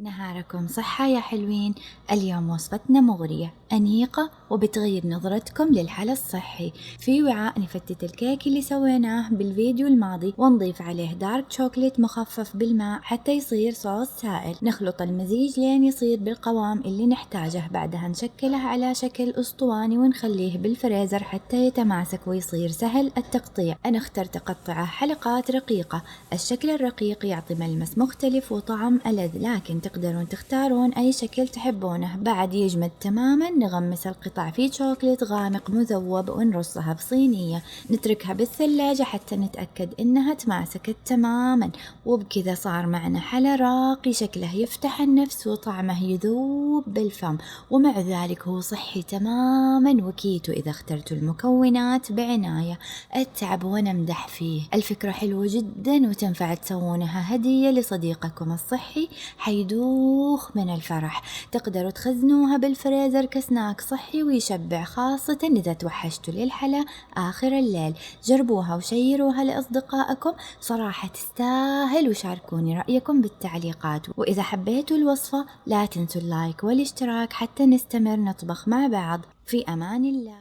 نهاركم صحة يا حلوين. اليوم وصفتنا مغرية أنيقة وبتغير نظرتكم للحلا الصحي. في وعاء نفتت الكيك اللي سويناه بالفيديو الماضي ونضيف عليه دارك شوكليت مخفف بالماء حتى يصير صوص سائل. نخلط المزيج لين يصير بالقوام اللي نحتاجه، بعدها نشكله على شكل أسطواني ونخليه بالفريزر حتى يتماسك ويصير سهل التقطيع. أنا اخترت أقطعه حلقات رقيقة. الشكل الرقيق يعطي ملمس مختلف وطعم ألذ، لكن تقدرون تختارون أي شكل تحبونه. بعد يجمد تماما نغمس القطع في شوكولات غامق مذوب ونرصها بصينية، نتركها بالثلاجة حتى نتأكد إنها تماسكت تماما. وبكذا صار معنا حلا راقي شكله يفتح النفس وطعمه يذوب بالفم، ومع ذلك هو صحي تماما وكيتو إذا اخترتوا المكونات بعناية. التعب ونمدح فيه. الفكرة حلوة جدا وتنفع تسوونها هدية لصديقكم الصحي، حيدوخ من الفرح. تقدروا تخزنوها بالفريزر كسناك صحي ويشبع، خاصة إذا توحشتوا للحلا آخر الليل. جربوها وشيروها لأصدقائكم، صراحة تستاهل. وشاركوني رأيكم بالتعليقات، وإذا حبيتوا الوصفة لا تنسوا اللايك والاشتراك حتى نستمر نطبخ مع بعض. في أمان الله.